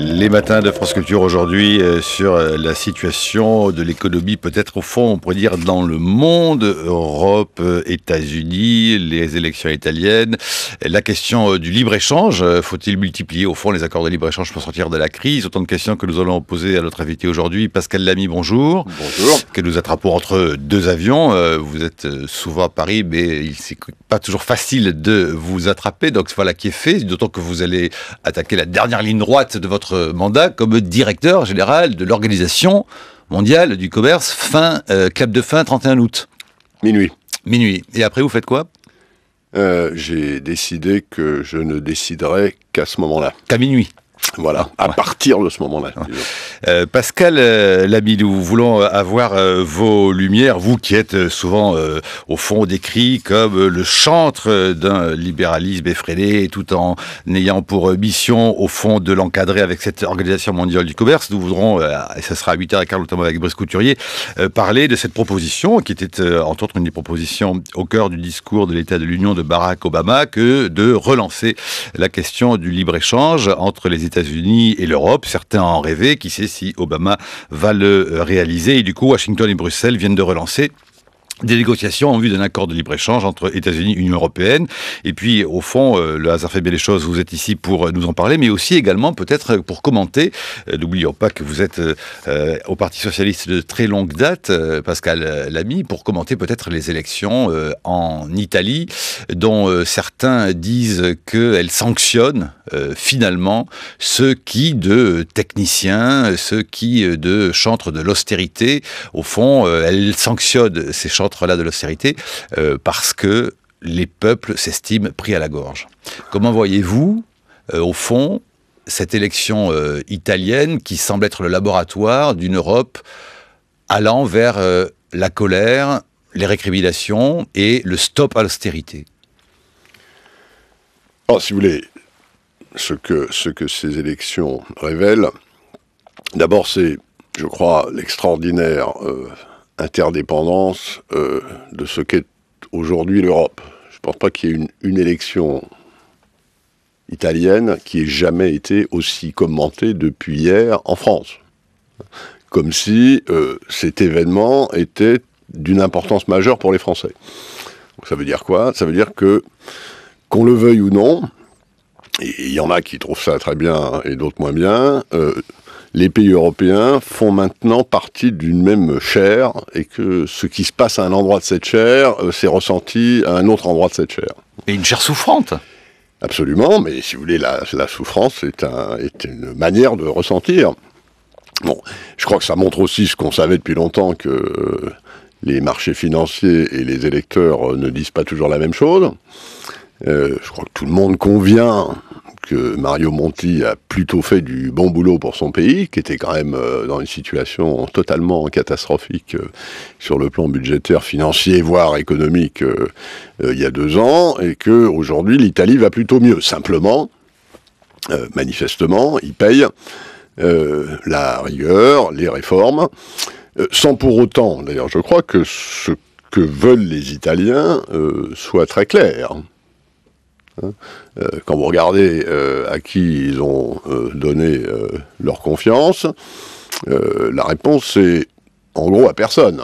Les matins de France Culture aujourd'hui sur la situation de l'économie, peut-être au fond, on pourrait dire dans le monde, Europe, États-Unis, les élections italiennes, la question du libre-échange, faut-il multiplier au fond les accords de libre-échange pour sortir de la crise? Autant de questions que nous allons poser à notre invité aujourd'hui, Pascal Lamy, bonjour. Bonjour. Que nous attrapons entre deux avions, vous êtes souvent à Paris, mais c'est pas toujours facile de vous attraper, donc voilà qui est fait, d'autant que vous allez attaquer la dernière ligne droite de votre mandat comme directeur général de l'Organisation mondiale du commerce, clap de fin 31 août. Minuit. Et après, vous faites quoi? J'ai décidé que je ne déciderai qu'à ce moment-là. Qu'à minuit. Voilà, à partir de ce moment-là. Pascal Lamy, nous voulons avoir vos lumières, vous qui êtes souvent au fond décrit comme le chantre d'un libéralisme effréné, tout en ayant pour mission au fond de l'encadrer avec cette Organisation mondiale du commerce. Nous voudrons, et ça sera à 8h15 notamment avec Brice Couturier, parler de cette proposition qui était entre autres une des propositions au cœur du discours de l'État de l'Union de Barack Obama, que de relancer la question du libre-échange entre les États-Unis et l'Europe. Certains en rêvaient, qui sait si Obama va le réaliser. Et du coup, Washington et Bruxelles viennent de relancer des négociations en vue d'un accord de libre-échange entre États-Unis et Union européenne. Et puis, au fond, le hasard fait bien les choses, vous êtes ici pour nous en parler, mais aussi également peut-être pour commenter. N'oublions pas que vous êtes au Parti socialiste de très longue date, Pascal Lamy, pour commenter peut-être les élections en Italie, dont certains disent qu'elles sanctionnent finalement ceux qui, de techniciens, ceux qui, de chantres de l'austérité, au fond, elles sanctionnent ces chantres là de l'austérité parce que les peuples s'estiment pris à la gorge. Comment voyez-vous, au fond, cette élection italienne qui semble être le laboratoire d'une Europe allant vers la colère, les récriminations et le stop à l'austérité? Alors, si vous voulez, ce que ces élections révèlent, d'abord c'est, je crois, l'extraordinaire interdépendance de ce qu'est aujourd'hui l'Europe. Je ne pense pas qu'il y ait une élection italienne qui ait jamais été aussi commentée depuis hier en France. Comme si cet événement était d'une importance majeure pour les Français. Donc ça veut dire quoi? Ça veut dire que, qu'on le veuille ou non, et il y en a qui trouvent ça très bien et d'autres moins bien, les pays européens font maintenant partie d'une même chair et que ce qui se passe à un endroit de cette chair s'est ressenti à un autre endroit de cette chair. Et une chair souffrante. Absolument, mais si vous voulez, la souffrance est une manière de ressentir. Bon, je crois que ça montre aussi ce qu'on savait depuis longtemps, que les marchés financiers et les électeurs ne disent pas toujours la même chose. Je crois que tout le monde convient que Mario Monti a plutôt fait du bon boulot pour son pays, qui était quand même dans une situation totalement catastrophique sur le plan budgétaire, financier, voire économique il y a 2 ans, et qu'aujourd'hui l'Italie va plutôt mieux. Simplement, manifestement, il paye la rigueur, les réformes, sans pour autant, d'ailleurs je crois que ce que veulent les Italiens soit très clair. Quand vous regardez à qui ils ont donné leur confiance, la réponse est en gros à personne,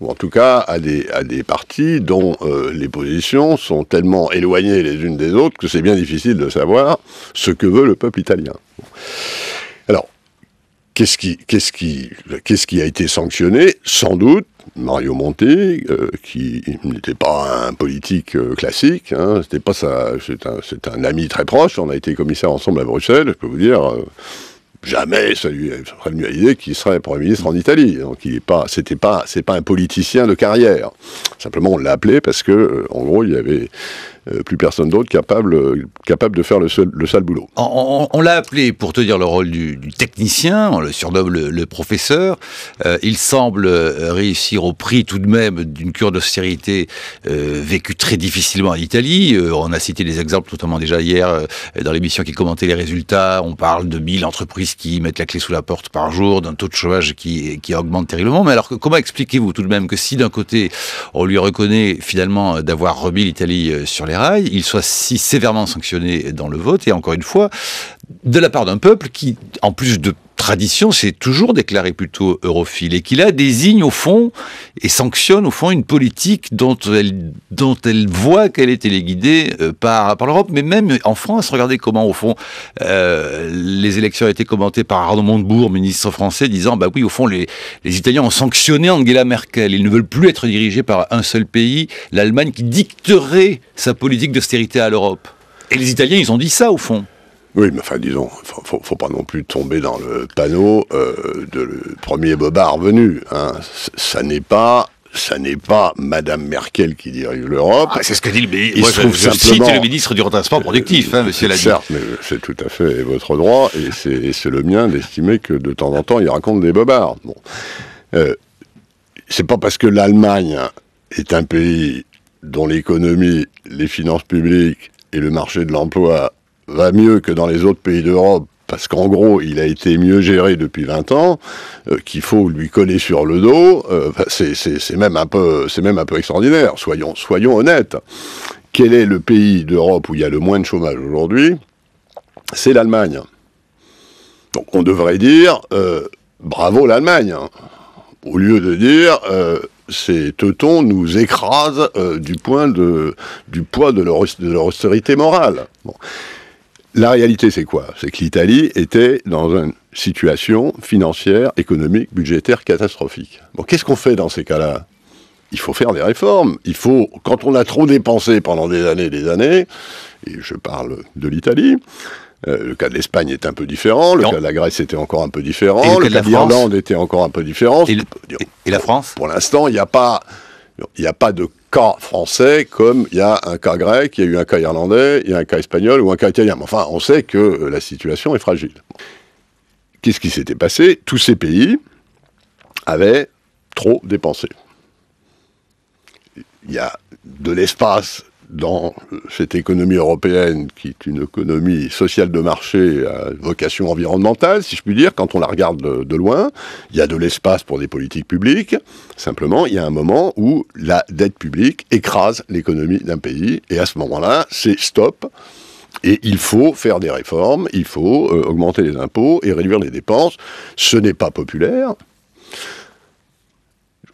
ou en tout cas à des partis dont les positions sont tellement éloignées les unes des autres que c'est bien difficile de savoir ce que veut le peuple italien. Alors, qu'est-ce qui a été sanctionné? Sans doute Mario Monti, qui n'était pas un politique classique, hein, c'était pas ça, c'est un ami très proche, on a été commissaire ensemble à Bruxelles, je peux vous dire, jamais ça lui serait venu à l'idée qu'il serait Premier ministre en Italie. Donc c'est pas un politicien de carrière. Simplement on l'a appelé parce que, en gros, il y avait plus personne d'autre capable de faire le sale boulot. On l'a appelé, pour te dire, le rôle du technicien, on le surnomme le professeur. Il semble réussir au prix tout de même d'une cure d'austérité vécue très difficilement en Italie. On a cité des exemples, notamment déjà hier, dans l'émission qui commentait les résultats. On parle de 1000 entreprises qui mettent la clé sous la porte par jour, d'un taux de chômage qui augmente terriblement. Mais alors, comment expliquez-vous tout de même que si d'un côté, on lui reconnaît finalement d'avoir remis l'Italie sur les rails, il soit si sévèrement sanctionné dans le vote, et encore une fois, de la part d'un peuple qui, en plus de tradition, s'est toujours déclaré plutôt europhile, et qui là désigne au fond et sanctionne au fond une politique dont elle voit qu'elle est téléguidée par l'Europe. Mais même en France, regardez comment au fond les élections ont été commentées par Arnaud Montebourg, ministre français, disant bah oui, au fond les Italiens ont sanctionné Angela Merkel, ils ne veulent plus être dirigés par un seul pays, l'Allemagne, qui dicterait sa politique d'austérité à l'Europe. Et les Italiens, ils ont dit ça au fond. Oui, mais enfin, disons, faut pas non plus tomber dans le panneau de le premier bobard venu. Hein. Ça n'est pas Madame Merkel qui dirige l'Europe. Ah, c'est ce que dit le ministre. Moi, je cite le ministre du redressement productif, Monsieur Lamy. Certes, mais c'est tout à fait votre droit, et c'est le mien d'estimer que de temps en temps, il raconte des bobards. Bon. C'est pas parce que l'Allemagne est un pays dont l'économie, les finances publiques et le marché de l'emploi va mieux que dans les autres pays d'Europe, parce qu'en gros, il a été mieux géré depuis 20 ans, qu'il faut lui coller sur le dos. C'est même un peu extraordinaire. Soyons honnêtes. Quel est le pays d'Europe où il y a le moins de chômage aujourd'hui? C'est l'Allemagne. Donc on devrait dire bravo l'Allemagne, au lieu de dire ces teutons nous écrasent du poids de leur austérité morale. Bon. La réalité, c'est quoi? C'est que l'Italie était dans une situation financière, économique, budgétaire catastrophique. Bon, qu'est-ce qu'on fait dans ces cas-là? Il faut faire des réformes. Quand on a trop dépensé pendant des années, et je parle de l'Italie, le cas de l'Espagne est un peu différent, le cas de la Grèce était encore un peu différent, le cas de l'Irlande était encore un peu différent. Et la France? Pour l'instant, il n'y a pas de cas français comme il y a un cas grec, il y a eu un cas irlandais, il y a un cas espagnol ou un cas italien. Mais enfin, on sait que la situation est fragile. Qu'est-ce qui s'était passé? Tous ces pays avaient trop dépensé. Il y a de l'espace dans cette économie européenne, qui est une économie sociale de marché à vocation environnementale, si je puis dire, quand on la regarde de loin, il y a de l'espace pour des politiques publiques. Simplement, il y a un moment où la dette publique écrase l'économie d'un pays, et à ce moment-là, c'est stop. Et il faut faire des réformes, il faut augmenter les impôts et réduire les dépenses. Ce n'est pas populaire.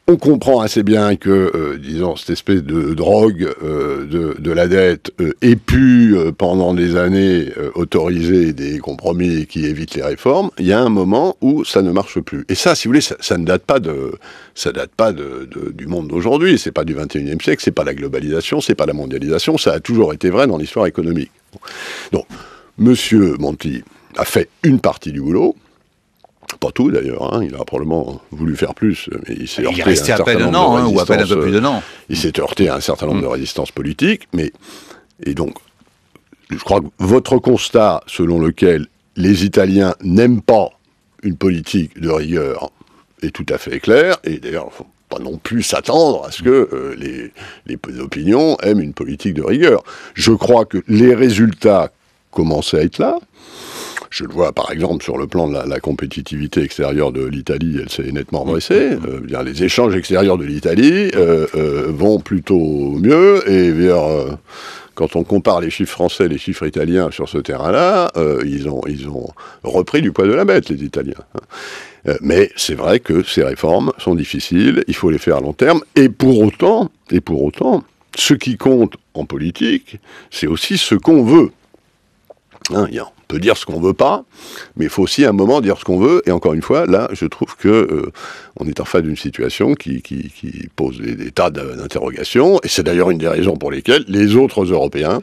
On comprend assez bien que, disons, cette espèce de drogue de la dette ait pu, pendant des années, autoriser des compromis qui évitent les réformes. Il y a un moment où ça ne marche plus. Et ça, si vous voulez, ça ne date pas du monde d'aujourd'hui. C'est pas du 21e siècle, c'est pas la globalisation, c'est pas la mondialisation. Ça a toujours été vrai dans l'histoire économique. Donc, Monsieur Monti a fait une partie du boulot. Pas tout d'ailleurs, hein. Il a probablement voulu faire plus, mais il s'est heurté à un peine un an, ou à peine un peu plus d'un an. Il s'est heurté à un certain nombre de résistances politiques, et donc, je crois que votre constat selon lequel les Italiens n'aiment pas une politique de rigueur est tout à fait clair, et d'ailleurs, il ne faut pas non plus s'attendre à ce que les opinions aiment une politique de rigueur. Je crois que les résultats commencent à être là. Je le vois par exemple sur le plan de la compétitivité extérieure de l'Italie, elle s'est nettement redressée. Les échanges extérieurs de l'Italie vont plutôt mieux, et quand on compare les chiffres français et les chiffres italiens sur ce terrain-là, ils ont repris du poids de la bête, les Italiens. Mais c'est vrai que ces réformes sont difficiles, il faut les faire à long terme, et pour autant, ce qui compte en politique, c'est aussi ce qu'on veut. Il y a peut dire ce qu'on veut pas, mais il faut aussi à un moment dire ce qu'on veut. Et encore une fois, là, je trouve que on est en face d'une situation qui pose des tas d'interrogations. Et c'est d'ailleurs une des raisons pour lesquelles les autres Européens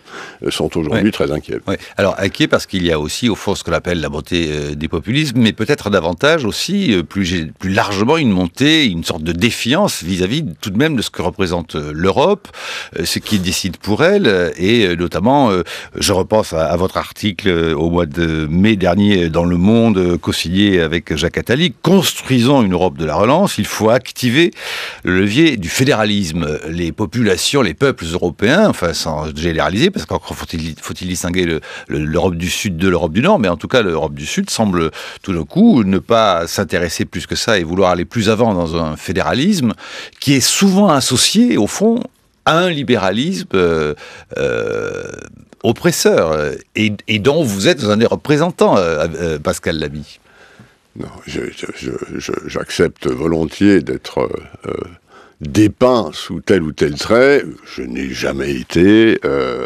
sont aujourd'hui très inquiets. Ouais. Alors, inquiets parce qu'il y a aussi, au fond, ce qu'on appelle la montée des populismes, mais peut-être davantage aussi, plus largement, une montée, une sorte de défiance vis-à-vis tout de même de ce que représente l'Europe, ce qui décide pour elle, et notamment, je repense à votre article au mois de mai dernier dans Le Monde, co-signé avec Jacques Attali, construisons une Europe de la relance, il faut activer le levier du fédéralisme. Les populations, les peuples européens, enfin sans généraliser, parce qu'encore faut-il distinguer l'Europe du Sud de l'Europe du Nord, mais en tout cas l'Europe du Sud semble tout d'un coup ne pas s'intéresser plus que ça et vouloir aller plus avant dans un fédéralisme qui est souvent associé, au fond, à un libéralisme oppresseur, et dont vous êtes un des représentants, Pascal Lamy. Non, j'accepte volontiers d'être dépeint sous tel ou tel trait. Je n'ai jamais été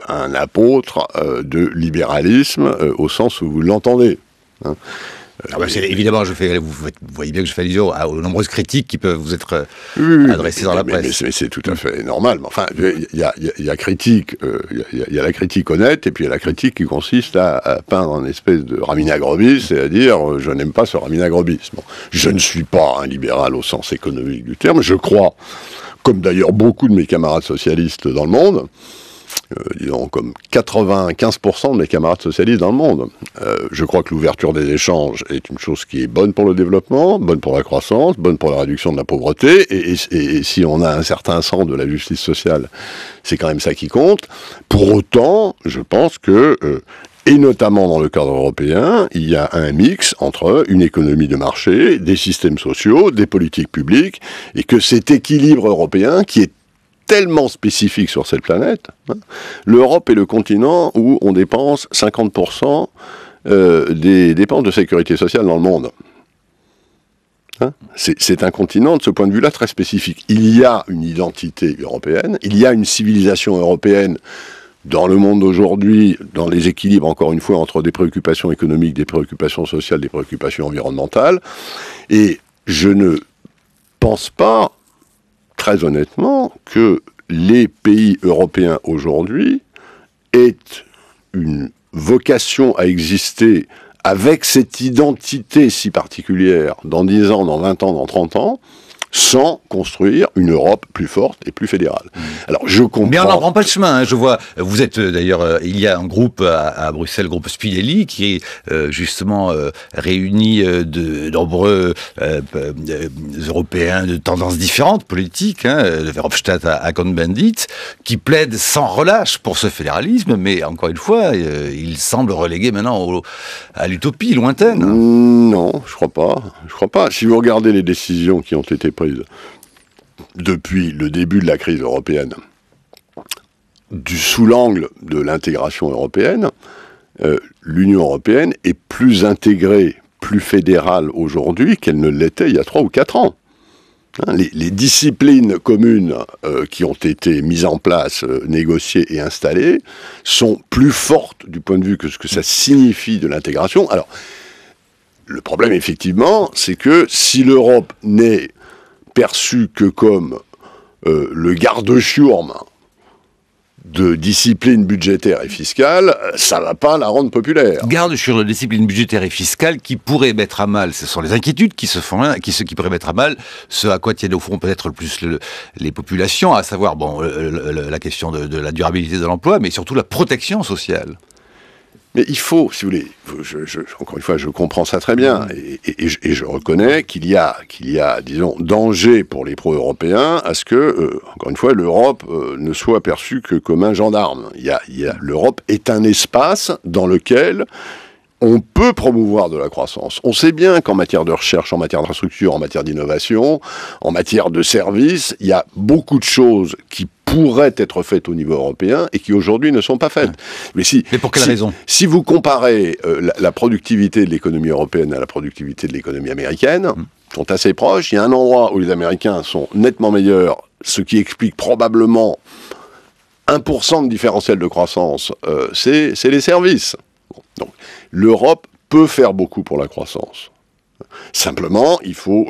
un apôtre de libéralisme au sens où vous l'entendez. Hein. Évidemment, vous voyez bien que je fais allusion aux nombreuses critiques qui peuvent vous être adressées dans la presse. Mais c'est tout à fait normal. Enfin, il y a la critique honnête, et puis il y a la critique qui consiste à peindre une espèce de raminagrobis, c'est-à-dire je n'aime pas ce raminagrobis. Bon, je ne suis pas un libéral au sens économique du terme. Je crois, comme d'ailleurs beaucoup de mes camarades socialistes dans le monde, disons comme 95% de mes camarades socialistes dans le monde. Je crois que l'ouverture des échanges est une chose qui est bonne pour le développement, bonne pour la croissance, bonne pour la réduction de la pauvreté, et si on a un certain sens de la justice sociale, c'est quand même ça qui compte. Pour autant, je pense que, et notamment dans le cadre européen, il y a un mix entre une économie de marché, des systèmes sociaux, des politiques publiques, et que cet équilibre européen qui est tellement spécifique sur cette planète. Hein. L'Europe est le continent où on dépense 50% des dépenses de sécurité sociale dans le monde. Hein. C'est un continent, de ce point de vue-là, très spécifique. Il y a une identité européenne, il y a une civilisation européenne dans le monde d'aujourd'hui, dans les équilibres, encore une fois, entre des préoccupations économiques, des préoccupations sociales, des préoccupations environnementales. Et je ne pense pas, très honnêtement, que les pays européens aujourd'hui aient une vocation à exister avec cette identité si particulière dans 10 ans, dans 20 ans, dans 30 ans, sans construire une Europe plus forte et plus fédérale. Alors, je comprends... Mais on n'en prend pas le chemin, hein. Je vois, vous êtes d'ailleurs, il y a un groupe à Bruxelles, groupe Spinelli, qui est justement réuni de nombreux Européens de tendances différentes, politiques, hein, de Verhofstadt à Cohn-Bendit, qui plaident sans relâche pour ce fédéralisme, mais encore une fois, il semble relégué maintenant à l'utopie lointaine. Non, je crois pas. Je crois pas. Si vous regardez les décisions qui ont été prises depuis le début de la crise européenne, sous l'angle de l'intégration européenne, l'Union européenne est plus intégrée, plus fédérale aujourd'hui qu'elle ne l'était il y a 3 ou 4 ans. Hein, les disciplines communes qui ont été mises en place, négociées et installées sont plus fortes du point de vue que ce que ça signifie de l'intégration. Alors, le problème, effectivement, c'est que si l'Europe n'est perçue que comme le garde-chiourme de discipline budgétaire et fiscale, ça ne va pas la rendre populaire. Garde sur la discipline budgétaire et fiscale qui pourrait mettre à mal, ce sont les inquiétudes qui se font, qui pourraient mettre à mal ce à quoi tiennent au fond peut-être le plus les populations, à savoir la question de la durabilité de l'emploi, mais surtout la protection sociale. Mais il faut, si vous voulez, encore une fois, je comprends ça très bien, et je reconnais qu'il y a, disons, danger pour les pro-européens à ce que, encore une fois, l'Europe ne soit perçue que comme un gendarme. L'Europe est un espace dans lequel on peut promouvoir de la croissance. On sait bien qu'en matière de recherche, en matière d'infrastructure, en matière d'innovation, en matière de services, il y a beaucoup de choses qui pourraient être faites au niveau européen et qui aujourd'hui ne sont pas faites. Mais pour quelle raison ? Si vous comparez la productivité de l'économie européenne à la productivité de l'économie américaine, sont assez proches. Il y a un endroit où les Américains sont nettement meilleurs, ce qui explique probablement 1% de différentiel de croissance, c'est les services. Donc, l'Europe peut faire beaucoup pour la croissance. Simplement, il faut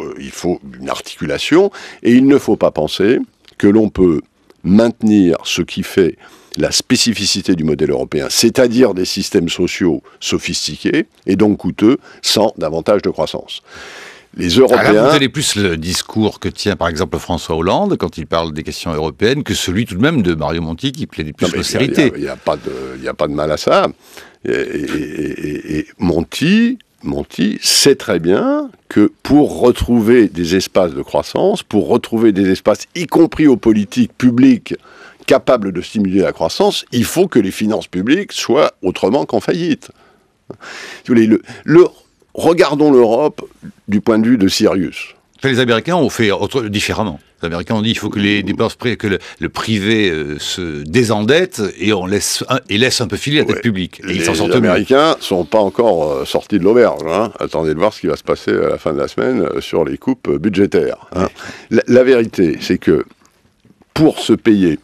une articulation, et il ne faut pas penser que l'on peut maintenir ce qui fait la spécificité du modèle européen, c'est-à-dire des systèmes sociaux sophistiqués et donc coûteux, sans davantage de croissance. Les Européens... Alors, vous tenez plus le discours que tient par exemple François Hollande quand il parle des questions européennes que celui tout de même de Mario Monti qui plaidait plus l'austérité. Il n'y a pas de mal à ça. Et Monti sait très bien que pour retrouver des espaces de croissance, pour retrouver des espaces, y compris aux politiques publiques, capables de stimuler la croissance, il faut que les finances publiques soient autrement qu'en faillite. Si vous voulez, regardons l'Europe du point de vue de Sirius. Les Américains ont fait différemment. Les Américains ont dit qu'il faut que les dépenses que le privé se désendette et laisse un peu filer la dette publique. Et les Américains ne sont pas encore sortis de l'auberge. Hein. Attendez de voir ce qui va se passer à la fin de la semaine sur les coupes budgétaires. Hein. La vérité, c'est que pour se payer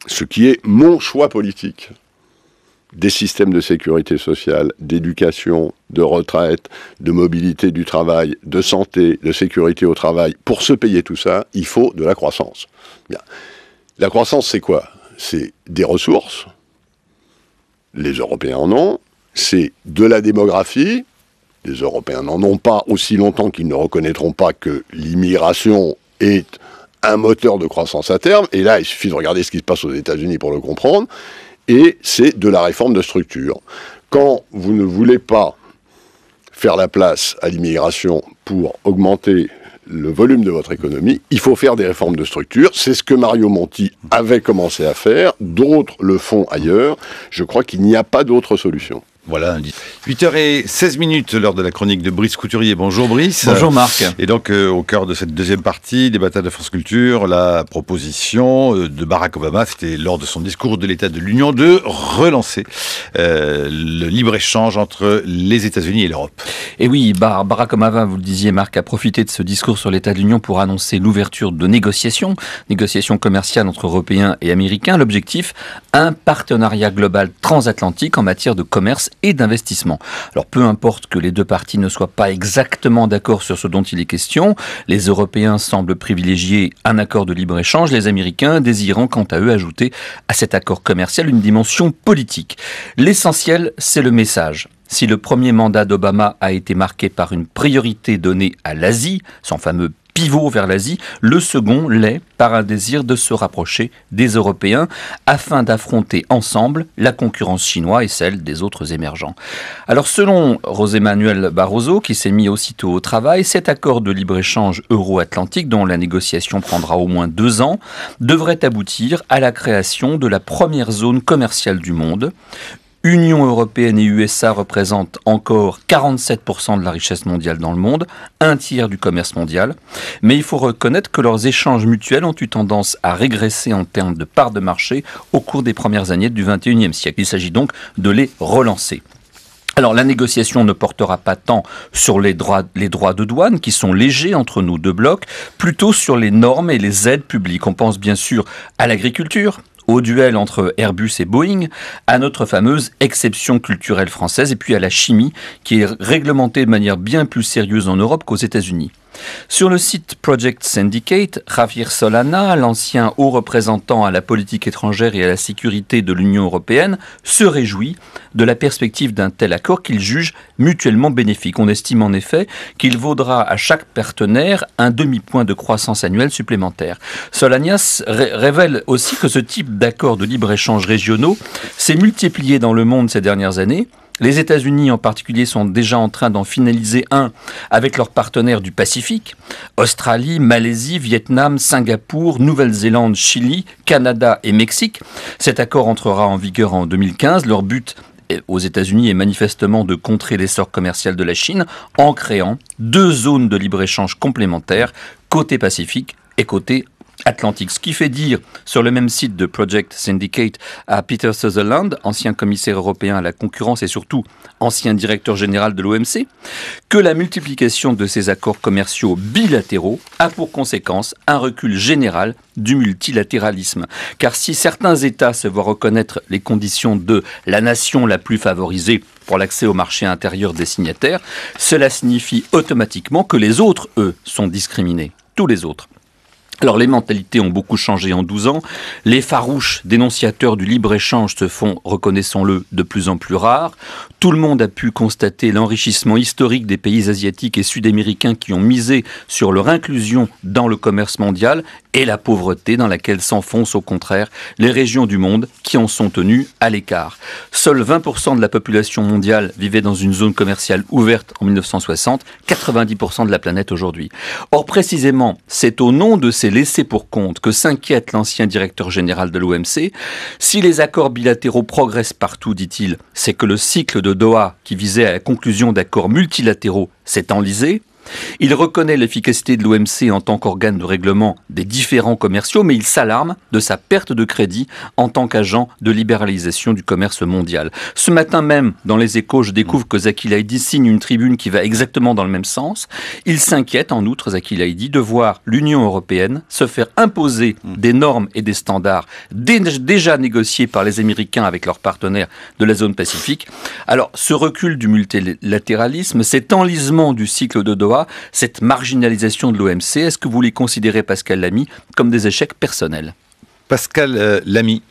ce qui est mon choix politique, des systèmes de sécurité sociale, d'éducation, de retraite, de mobilité du travail, de santé, de sécurité au travail, pour se payer tout ça, il faut de la croissance. Bien. La croissance, c'est quoi? C'est des ressources, les Européens en ont, c'est de la démographie, les Européens n'en ont pas aussi longtemps qu'ils ne reconnaîtront pas que l'immigration est un moteur de croissance à terme, et là, il suffit de regarder ce qui se passe aux États-Unis pour le comprendre, et c'est de la réforme de structure. Quand vous ne voulez pas faire la place à l'immigration pour augmenter le volume de votre économie, il faut faire des réformes de structure. C'est ce que Mario Monti avait commencé à faire, d'autres le font ailleurs. Je crois qu'il n'y a pas d'autre solution. Voilà, 8h16, l'heure de la chronique de Brice Couturier. Bonjour Brice. Bonjour Marc. Et donc au cœur de cette deuxième partie des batailles de France Culture, la proposition de Barack Obama, c'était lors de son discours de l'État de l'Union, de relancer le libre-échange entre les États-Unis et l'Europe. Et oui, Barack Obama, vous le disiez Marc, a profité de ce discours sur l'État de l'Union pour annoncer l'ouverture de négociations commerciales entre Européens et Américains. L'objectif, un partenariat global transatlantique en matière de commerce et d'investissement. Alors peu importe que les deux parties ne soient pas exactement d'accord sur ce dont il est question, les Européens semblent privilégier un accord de libre-échange, les Américains désirant quant à eux ajouter à cet accord commercial une dimension politique. L'essentiel, c'est le message. Si le premier mandat d'Obama a été marqué par une priorité donnée à l'Asie, son fameux pivot vers l'Asie, le second l'est par un désir de se rapprocher des Européens afin d'affronter ensemble la concurrence chinoise et celle des autres émergents. Alors selon José Manuel Barroso, qui s'est mis aussitôt au travail, cet accord de libre-échange euro-atlantique, dont la négociation prendra au moins 2 ans, devrait aboutir à la création de la première zone commerciale du monde. Union européenne et USA représentent encore 47% de la richesse mondiale dans le monde, un tiers du commerce mondial. Mais il faut reconnaître que leurs échanges mutuels ont eu tendance à régresser en termes de part de marché au cours des premières années du XXIe siècle. Il s'agit donc de les relancer. Alors la négociation ne portera pas tant sur les droits de douane qui sont légers entre nos deux blocs, plutôt sur les normes et les aides publiques. On pense bien sûr à l'agriculture, au duel entre Airbus et Boeing, à notre fameuse exception culturelle française et puis à la chimie qui est réglementée de manière bien plus sérieuse en Europe qu'aux États-Unis. Sur le site Project Syndicate, Javier Solana, l'ancien haut représentant à la politique étrangère et à la sécurité de l'Union européenne, se réjouit de la perspective d'un tel accord qu'il juge mutuellement bénéfique. On estime en effet qu'il vaudra à chaque partenaire un demi-point de croissance annuelle supplémentaire. Solana révèle aussi que ce type d'accords de libre-échange régionaux s'est multiplié dans le monde ces dernières années. Les États-Unis en particulier sont déjà en train d'en finaliser un avec leurs partenaires du Pacifique, Australie, Malaisie, Vietnam, Singapour, Nouvelle-Zélande, Chili, Canada et Mexique. Cet accord entrera en vigueur en 2015. Leur but aux États-Unis est manifestement de contrer l'essor commercial de la Chine en créant 2 zones de libre-échange complémentaires, côté Pacifique et côté Atlantique. Ce qui fait dire sur le même site de Project Syndicate à Peter Sutherland, ancien commissaire européen à la concurrence et surtout ancien directeur général de l'OMC, que la multiplication de ces accords commerciaux bilatéraux a pour conséquence un recul général du multilatéralisme. Car si certains États se voient reconnaître les conditions de la nation la plus favorisée pour l'accès au marché intérieur des signataires, cela signifie automatiquement que les autres, eux, sont discriminés. Tous les autres. Alors les mentalités ont beaucoup changé en 12 ans, les farouches dénonciateurs du libre-échange se font, reconnaissons-le, de plus en plus rares, tout le monde a pu constater l'enrichissement historique des pays asiatiques et sud-américains qui ont misé sur leur inclusion dans le commerce mondial et la pauvreté dans laquelle s'enfoncent au contraire les régions du monde qui en sont tenues à l'écart. Seuls 20% de la population mondiale vivait dans une zone commerciale ouverte en 1960, 90% de la planète aujourd'hui. Or précisément, c'est au nom de ces laissés pour compte que s'inquiète l'ancien directeur général de l'OMC. Si les accords bilatéraux progressent partout, dit-il, c'est que le cycle de Doha, qui visait à la conclusion d'accords multilatéraux, s'est enlisé. Il reconnaît l'efficacité de l'OMC en tant qu'organe de règlement des différends commerciaux, mais il s'alarme de sa perte de crédit en tant qu'agent de libéralisation du commerce mondial. Ce matin même, dans les Échos, je découvre que Zaki Laïdi signe une tribune qui va exactement dans le même sens. Il s'inquiète, en outre, Zaki Laïdi, de voir l'Union européenne se faire imposer des normes et des standards déjà négociés par les Américains avec leurs partenaires de la zone Pacifique. Alors, ce recul du multilatéralisme, cet enlisement du cycle de Doha, cette marginalisation de l'OMC, est-ce que vous les considérez, Pascal Lamy, comme des échecs personnels? Pascal Lamy.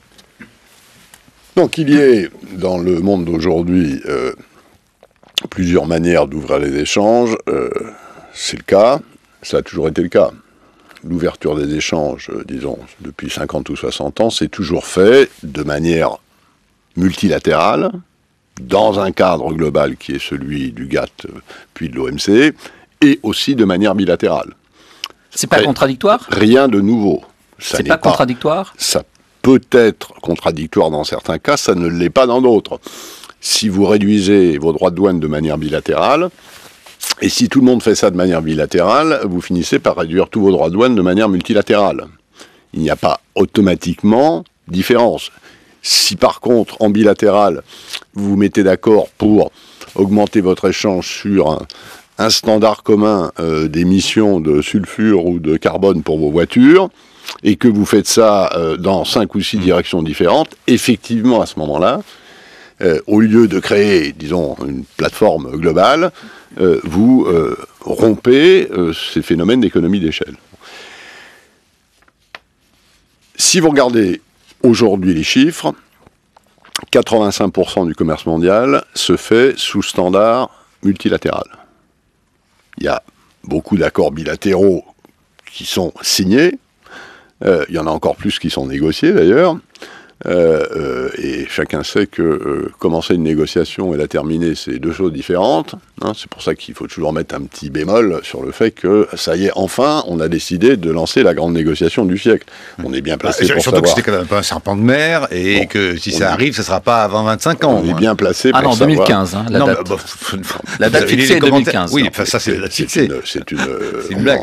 Donc il y ait dans le monde d'aujourd'hui plusieurs manières d'ouvrir les échanges, c'est le cas, ça a toujours été le cas. L'ouverture des échanges, disons, depuis 50 ou 60 ans, c'est toujours fait de manière multilatérale, dans un cadre global qui est celui du GATT puis de l'OMC, et aussi de manière bilatérale. C'est pas contradictoire ? Rien de nouveau. C'est pas contradictoire ? Ça peut être contradictoire dans certains cas, ça ne l'est pas dans d'autres. Si vous réduisez vos droits de douane de manière bilatérale, et si tout le monde fait ça de manière bilatérale, vous finissez par réduire tous vos droits de douane de manière multilatérale. Il n'y a pas automatiquement différence. Si par contre, en bilatéral, vous vous mettez d'accord pour augmenter votre échange sur un standard commun d'émissions de sulfure ou de carbone pour vos voitures, et que vous faites ça dans 5 ou 6 directions différentes, effectivement, à ce moment-là, au lieu de créer, disons, une plateforme globale, vous rompez ces phénomènes d'économie d'échelle. Si vous regardez aujourd'hui les chiffres, 85% du commerce mondial se fait sous standard multilatéral. Il y a beaucoup d'accords bilatéraux qui sont signés, il y en a encore plus qui sont négociés d'ailleurs, et chacun sait que commencer une négociation et la terminer, c'est deux choses différentes. Hein, c'est pour ça qu'il faut toujours mettre un petit bémol sur le fait que, ça y est, enfin, on a décidé de lancer la grande négociation du siècle. On est bien placé pour surtout savoir. Que c'était quand même pas un serpent de mer, et que si ça arrive, ce ne sera pas avant 25 ans. On est bien placé pour savoir. Ah non, 2015, hein, la date. La date fixée est 2015. Oui, ça c'est la date fixée. C'est une blague.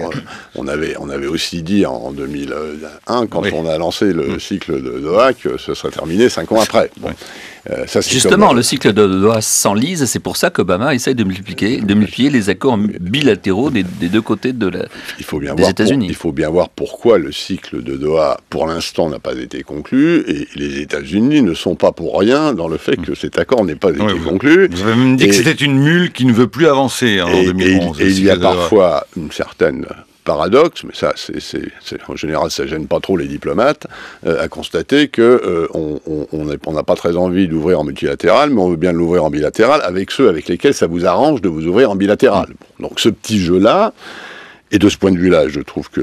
On avait aussi dit en 2001, quand on a lancé le cycle de Doha, que ce serait terminé 5 ans après. Bon. Ça, justement, le cycle de Doha s'enlise, c'est pour ça qu'Obama essaie de multiplier les accords bilatéraux des deux côtés des États-Unis. Il faut bien voir pourquoi le cycle de Doha, pour l'instant, n'a pas été conclu, et les États-Unis ne sont pas pour rien dans le fait que cet accord n'ait pas été conclu. Vous avez même dit que c'était une mule qui ne veut plus avancer en 2011. Et il y a parfois une certaine paradoxe, mais ça, en général, ça gêne pas trop les diplomates, à constater que on n'a pas très envie d'ouvrir en multilatéral, mais on veut bien l'ouvrir en bilatéral avec ceux avec lesquels ça vous arrange de vous ouvrir en bilatéral. Bon, donc ce petit jeu-là, et de ce point de vue-là, je trouve que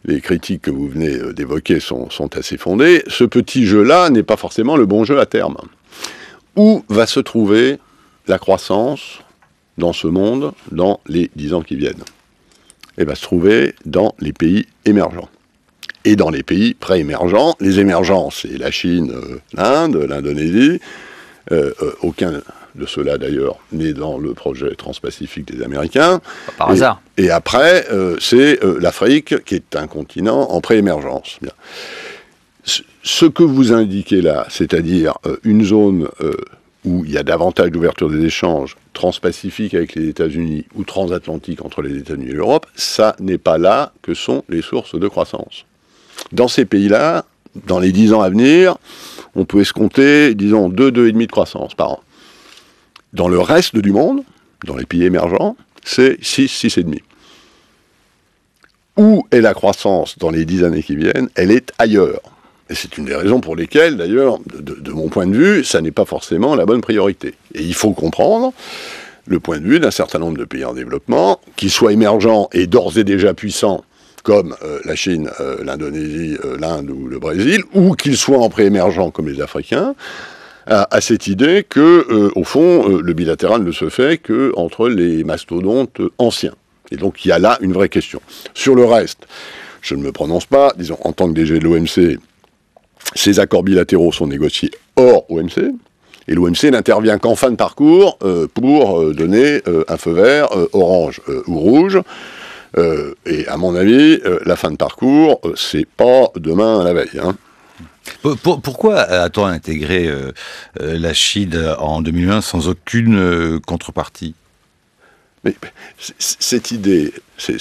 les critiques que vous venez d'évoquer sont assez fondées, ce petit jeu-là n'est pas forcément le bon jeu à terme. Où va se trouver la croissance dans ce monde dans les 10 ans qui viennent ? Elle va se trouver dans les pays émergents. Et dans les pays pré-émergents, les émergents, c'est la Chine, l'Inde, l'Indonésie. Aucun de cela d'ailleurs, né dans le projet transpacifique des Américains. Pas par hasard. Et après, c'est l'Afrique, qui est un continent en préémergence. Bien. Ce que vous indiquez là, c'est-à-dire une zone où il y a davantage d'ouverture des échanges transpacifiques avec les États-Unis ou transatlantiques entre les États-Unis et l'Europe, ça n'est pas là que sont les sources de croissance. Dans ces pays-là, dans les 10 ans à venir, on peut escompter, disons, 2,5 de croissance par an. Dans le reste du monde, dans les pays émergents, c'est 6,5. Où est la croissance dans les 10 années qui viennent? Elle est ailleurs. Et c'est une des raisons pour lesquelles, d'ailleurs, de mon point de vue, ça n'est pas forcément la bonne priorité. Et il faut comprendre le point de vue d'un certain nombre de pays en développement, qu'ils soient émergents et d'ores et déjà puissants, comme la Chine, l'Indonésie, l'Inde ou le Brésil, ou qu'ils soient en préémergents comme les Africains, à cette idée que, au fond, le bilatéral ne se fait qu'entre les mastodontes anciens. Et donc il y a là une vraie question. Sur le reste, je ne me prononce pas, disons, en tant que DG de l'OMC, ces accords bilatéraux sont négociés hors OMC, et l'OMC n'intervient qu'en fin de parcours pour donner un feu vert, orange ou rouge. Et à mon avis, la fin de parcours, c'est pas demain à la veille. Hein. Pourquoi a-t-on intégré la Chine en 2001 sans aucune contrepartie? Mais cette idée, c'est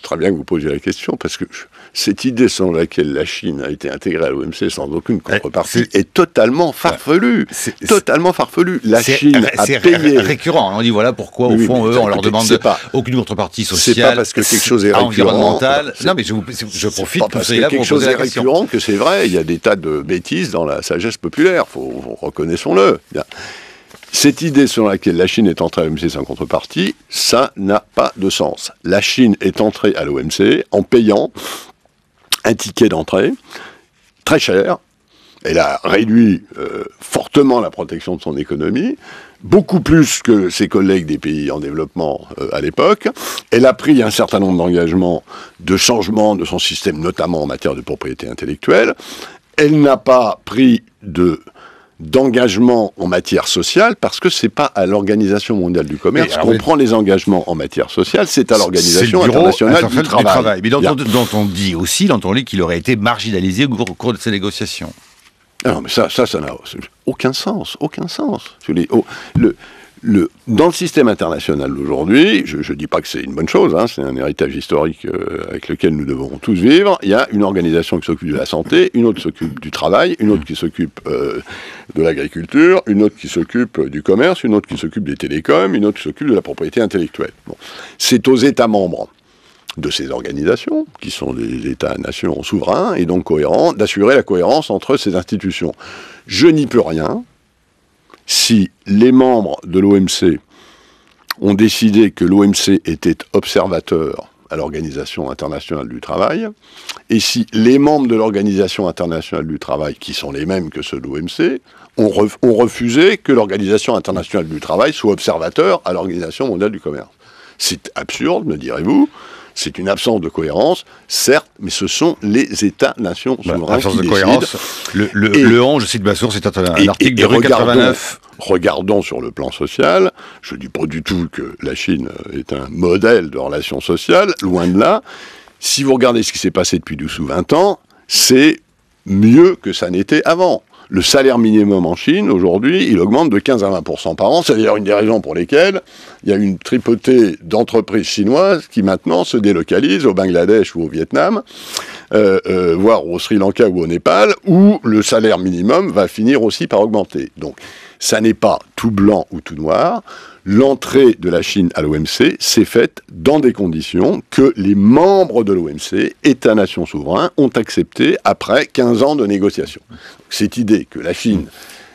très bien que vous posiez la question, parce que cette idée selon laquelle la Chine a été intégrée à l'OMC sans aucune contrepartie est totalement farfelue. Totalement farfelue. La Chine a payé... C'est récurrent. On dit voilà pourquoi, au fond, eux, on leur demande aucune contrepartie sociale. C'est pas parce que quelque chose est récurrent... Non, mais je profite pour ça. Quelque chose est récurrent que c'est vrai. Il y a des tas de bêtises dans la sagesse populaire. Reconnaissons-le. Cette idée selon laquelle la Chine est entrée à l'OMC sans contrepartie, ça n'a pas de sens. La Chine est entrée à l'OMC en payant un ticket d'entrée très cher. Elle a réduit fortement la protection de son économie, beaucoup plus que ses collègues des pays en développement à l'époque. Elle a pris un certain nombre d'engagements de changement de son système, notamment en matière de propriété intellectuelle. Elle n'a pas pris d'engagement en matière sociale, parce que c'est pas à l'Organisation mondiale du commerce qu'on prend les engagements en matière sociale, c'est à l'Organisation internationale du travail. Mais dont on dit aussi, qu'il aurait été marginalisé au cours de ces négociations. Non, mais ça n'a aucun sens, aucun sens. Dans le système international d'aujourd'hui, je ne dis pas que c'est une bonne chose, hein, c'est un héritage historique avec lequel nous devons tous vivre. Il y a une organisation qui s'occupe de la santé, une autre qui s'occupe du travail, une autre qui s'occupe de l'agriculture, une autre qui s'occupe du commerce, une autre qui s'occupe des télécoms, une autre qui s'occupe de la propriété intellectuelle. Bon. C'est aux États membres de ces organisations, qui sont des États-nations souverains et donc cohérents, d'assurer la cohérence entre ces institutions. Je n'y peux rien. Si les membres de l'OMC ont décidé que l'OMC était observateur à l'Organisation internationale du travail, et si les membres de l'Organisation internationale du travail, qui sont les mêmes que ceux de l'OMC, ont refusé que l'Organisation internationale du travail soit observateur à l'Organisation mondiale du commerce. C'est absurde, me direz-vous. C'est une absence de cohérence, certes, mais ce sont les États-nations souverains qui décident. Le 11, je cite ma source, c'est un article de rue 89. Regardons sur le plan social, je ne dis pas du tout que la Chine est un modèle de relations sociales, loin de là. Si vous regardez ce qui s'est passé depuis 12 ou 20 ans, c'est mieux que ça n'était avant. Le salaire minimum en Chine, aujourd'hui, il augmente de 15 à 20% par an. C'est d'ailleurs une des raisons pour lesquelles il y a une tripotée d'entreprises chinoises qui maintenant se délocalisent au Bangladesh ou au Vietnam, voire au Sri Lanka ou au Népal, où le salaire minimum va finir aussi par augmenter. Donc, ça n'est pas tout blanc ou tout noir. L'entrée de la Chine à l'OMC s'est faite dans des conditions que les membres de l'OMC, États-nations souverains, ont acceptées après 15 ans de négociations. Cette idée que la Chine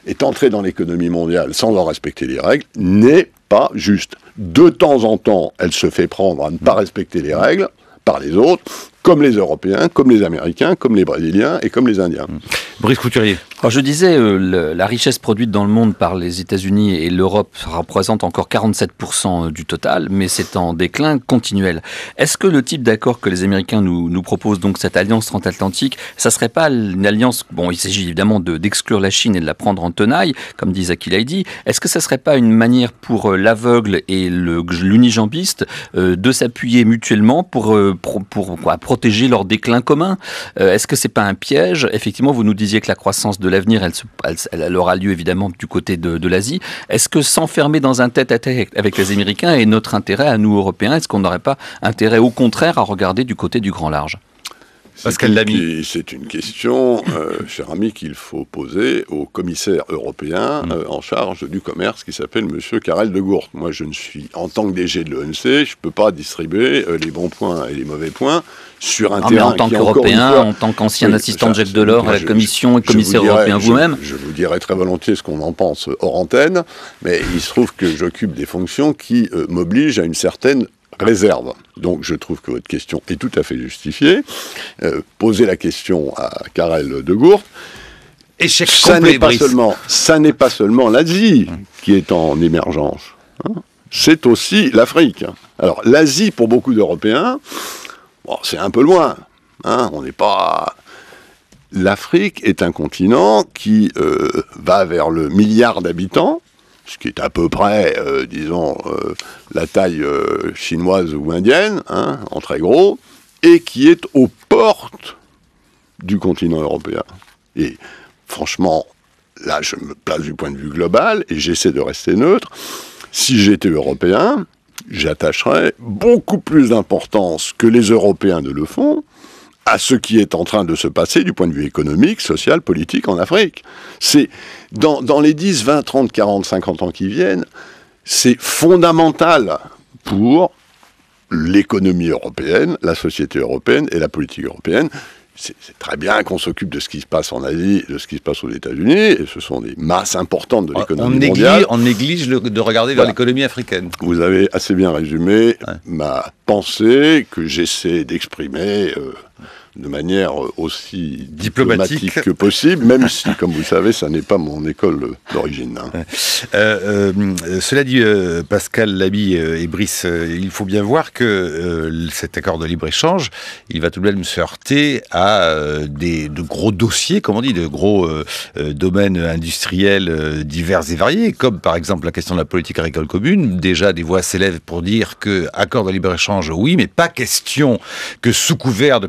est entrée dans l'économie mondiale sans en respecter les règles n'est pas juste. De temps en temps, elle se fait prendre à ne pas respecter les règles par les autres, comme les Européens, comme les Américains, comme les Brésiliens et comme les Indiens. Brice Couturier. Alors je disais, la richesse produite dans le monde par les États-Unis et l'Europe représente encore 47% du total, mais c'est en déclin continuel. Est-ce que le type d'accord que les Américains nous proposent, donc cette alliance transatlantique, ça serait pas une alliance, bon, il s'agit évidemment d'exclure la Chine et de la prendre en tenaille, comme dit Zaki Laïdi, est-ce que ça serait pas une manière pour l'aveugle et l'unijambiste de s'appuyer mutuellement pour protéger leur déclin commun? Est-ce que c'est pas un piège? Effectivement, vous nous disiez que la croissance de l'avenir, elle aura lieu évidemment du côté de l'Asie. Est-ce que s'enfermer dans un tête-à-tête avec les Américains est notre intérêt à nous, Européens? Est-ce qu'on n'aurait pas intérêt, au contraire, à regarder du côté du grand large? C'est une question, cher ami, qu'il faut poser au commissaire européen en charge du commerce qui s'appelle M. Karel de Gucht. Moi, je ne suis, en tant que DG de l'OMC, je ne peux pas distribuer les bons points et les mauvais points sur un terrain qui, en tant qu'Européen, en tant qu'ancien assistant de Jacques Delors à la Commission et commissaire européen vous-même. Je vous dirai très volontiers ce qu'on en pense hors antenne, mais il se trouve que j'occupe des fonctions qui m'obligent à une certaine réserve. Donc je trouve que votre question est tout à fait justifiée. Posez la question à Karel de Gucht. Échec ça complet, n'est pas seulement l'Asie qui est en émergence. Hein. C'est aussi l'Afrique. Alors l'Asie, pour beaucoup d'Européens, bon, c'est un peu loin. Hein. On n'est pas... L'Afrique est un continent qui va vers le milliard d'habitants, ce qui est à peu près, la taille chinoise ou indienne, hein, en très gros, et qui est aux portes du continent européen. Et franchement, là, je me place du point de vue global, et j'essaie de rester neutre. Si j'étais européen, j'attacherais beaucoup plus d'importance que les Européens ne le font à ce qui est en train de se passer du point de vue économique, social, politique en Afrique. C'est dans les 10, 20, 30, 40, 50 ans qui viennent, c'est fondamental pour l'économie européenne, la société européenne et la politique européenne. C'est très bien qu'on s'occupe de ce qui se passe en Asie, de ce qui se passe aux États-Unis, et ce sont des masses importantes de l'économie mondiale. On néglige de regarder vers l'économie africaine. Vous avez assez bien résumé ma pensée que j'essaie d'exprimer de manière aussi diplomatique que possible, même si, comme vous le savez, ça n'est pas mon école d'origine. Hein. Cela dit, Pascal Lamy et Brice, il faut bien voir que cet accord de libre-échange, il va tout de même se heurter à de gros dossiers, comme on dit, de gros domaines industriels divers et variés, comme par exemple la question de la politique agricole commune. Déjà, des voix s'élèvent pour dire que accord de libre-échange, oui, mais pas question que sous couvert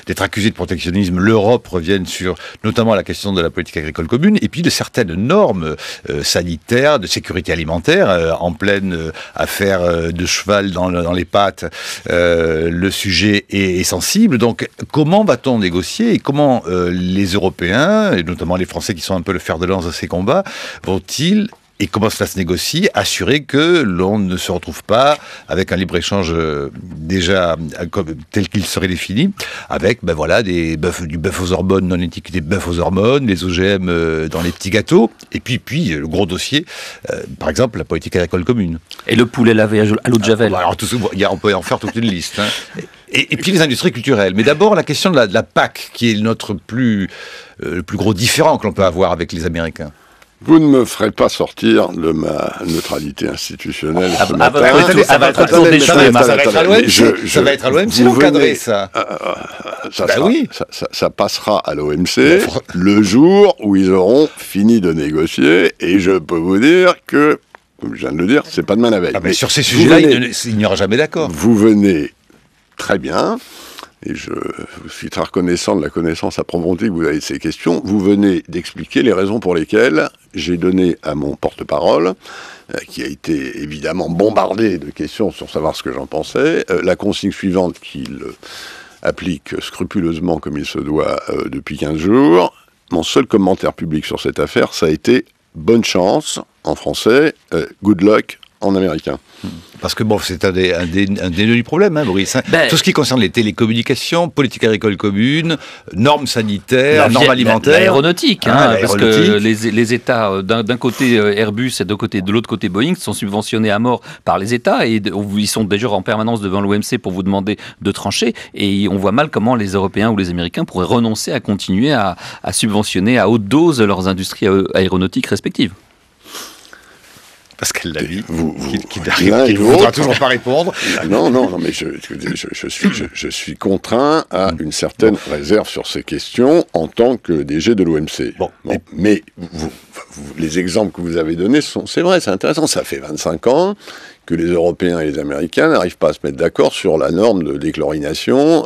d'être accusé de protectionnisme, l'Europe revienne sur notamment la question de la politique agricole commune, et puis de certaines normes sanitaires, de sécurité alimentaire, en pleine affaire de cheval dans les pattes, le sujet est sensible. Donc comment va-t-on négocier, et comment les Européens, et notamment les Français qui sont un peu le fer de lance de ces combats, vont-ils, et comment cela se négocie, assurer que l'on ne se retrouve pas avec un libre-échange déjà tel qu'il serait défini, avec du bœuf aux hormones non étiqueté bœuf aux hormones, les OGM dans les petits gâteaux, et puis le gros dossier, par exemple la politique agricole commune. Et le poulet lavé à l'eau de Javel. Alors, on peut en faire toute une liste. Hein. Et puis les industries culturelles. Mais d'abord la question de la PAC, qui est le plus gros différent que l'on peut avoir avec les Américains. Vous ne me ferez pas sortir de ma neutralité institutionnelle ce matin. Ça va être tour d'échelle. Ça va être à l'OMC d'encadrer ça. Ça passera à l'OMC le jour où ils auront fini de négocier. Et je peux vous dire que, comme je viens de le dire, c'est pas demain la veille. Mais sur ces sujets-là, il n'y aura jamais d'accord. Vous venez très bien. Et je suis très reconnaissant de la connaissance approfondie que vous avez de ces questions. Vous venez d'expliquer les raisons pour lesquelles j'ai donné à mon porte-parole, qui a été évidemment bombardé de questions sur savoir ce que j'en pensais, la consigne suivante qu'il applique scrupuleusement comme il se doit depuis 15 jours. Mon seul commentaire public sur cette affaire, ça a été « bonne chance » en français, « good luck » en américain. Parce que bon, c'est un des nœuds du problème, hein, Boris. Hein. Tout ce qui concerne les télécommunications, politique agricole commune, normes sanitaires, normes alimentaires. L'aéronautique, parce que les États, d'un côté Airbus et de l'autre côté Boeing, sont subventionnés à mort par les États et ils sont déjà en permanence devant l'OMC pour vous demander de trancher. Et on voit mal comment les Européens ou les Américains pourraient renoncer à continuer à subventionner à haute dose leurs industries aéronautiques respectives. Pascal Lamy, qui ne voudra toujours pas répondre. Non, mais je suis contraint à une certaine réserve sur ces questions en tant que DG de l'OMC. Mais les exemples que vous avez donnés, c'est vrai, c'est intéressant. Ça fait 25 ans que les Européens et les Américains n'arrivent pas à se mettre d'accord sur la norme de déchlorination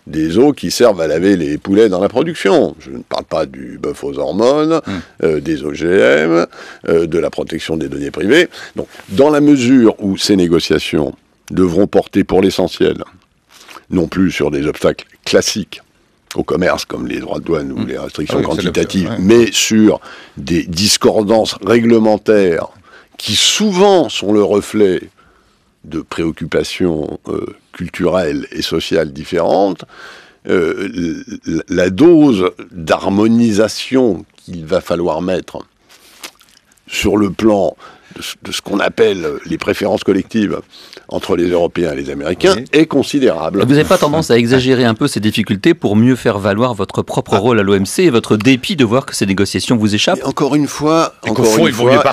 des eaux qui servent à laver les poulets dans la production. Je ne parle pas du bœuf aux hormones, des OGM, de la protection des données privées. Donc, dans la mesure où ces négociations devront porter pour l'essentiel, non plus sur des obstacles classiques au commerce, comme les droits de douane ou les restrictions quantitatives, mais sur des discordances réglementaires qui souvent sont le reflet de préoccupations culturelles et sociales différentes, la dose d'harmonisation qu'il va falloir mettre sur le plan de ce qu'on appelle les préférences collectives entre les Européens et les Américains est considérable. Vous n'avez pas tendance à exagérer un peu ces difficultés pour mieux faire valoir votre propre rôle à l'OMC et votre dépit de voir que ces négociations vous échappent? Mais encore une fois,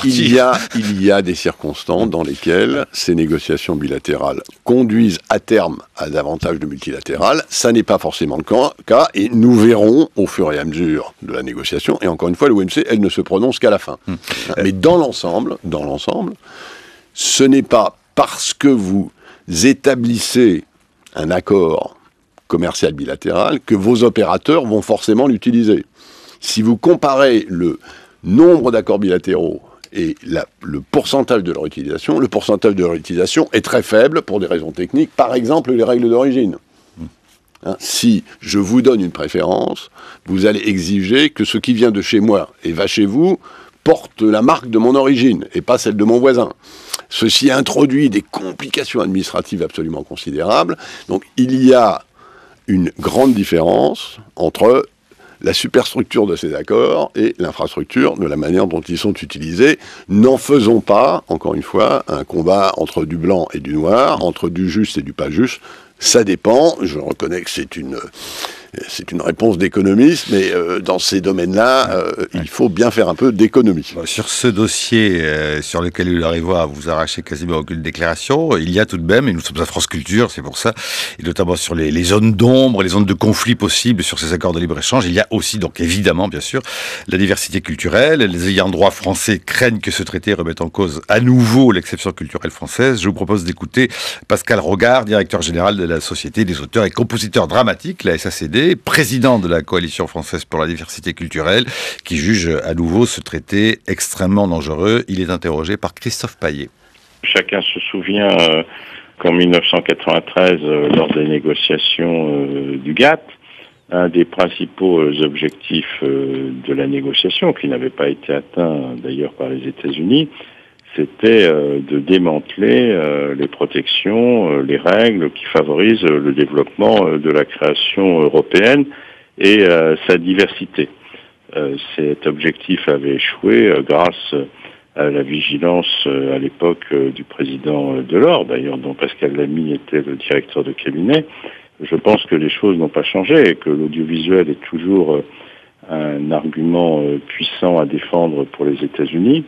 il y a des circonstances dans lesquelles ces négociations bilatérales conduisent à terme à davantage de multilatéral. Ça n'est pas forcément le cas et nous verrons au fur et à mesure de la négociation. Et encore une fois, l'OMC, elle ne se prononce qu'à la fin. Mais dans l'ensemble, ce n'est pas parce que vous établissez un accord commercial bilatéral que vos opérateurs vont forcément l'utiliser. Si vous comparez le nombre d'accords bilatéraux et le pourcentage de leur utilisation, le pourcentage de leur utilisation est très faible pour des raisons techniques, par exemple les règles d'origine. Si je vous donne une préférence, vous allez exiger que ce qui vient de chez moi et va chez vous porte la marque de mon origine et pas celle de mon voisin. Ceci introduit des complications administratives absolument considérables. Donc il y a une grande différence entre la superstructure de ces accords et l'infrastructure de la manière dont ils sont utilisés. N'en faisons pas, encore une fois, un combat entre du blanc et du noir, entre du juste et du pas juste. Ça dépend, je reconnais que c'est une réponse d'économiste, mais dans ces domaines-là, il faut bien faire un peu d'économie. Sur ce dossier sur lequel il arrive à vous arracher quasiment aucune déclaration, il y a tout de même, et nous sommes à France Culture, c'est pour ça, et notamment sur les zones d'ombre, les zones de conflit possibles sur ces accords de libre-échange, il y a aussi, donc évidemment, bien sûr, la diversité culturelle. Les ayants droit français craignent que ce traité remette en cause à nouveau l'exception culturelle française. Je vous propose d'écouter Pascal Rogard, directeur général de la Société des auteurs et compositeurs dramatiques, la SACD, président de la Coalition française pour la diversité culturelle, qui juge à nouveau ce traité extrêmement dangereux. Il est interrogé par Christophe Paillet. Chacun se souvient qu'en 1993, lors des négociations du GATT, un des principaux objectifs de la négociation, qui n'avait pas été atteint d'ailleurs par les États-Unis, c'était de démanteler les protections, les règles qui favorisent le développement de la création européenne et sa diversité. Cet objectif avait échoué grâce à la vigilance à l'époque du président Delors, d'ailleurs dont Pascal Lamy était le directeur de cabinet. Je pense que les choses n'ont pas changé et que l'audiovisuel est toujours un argument puissant à défendre pour les États-Unis.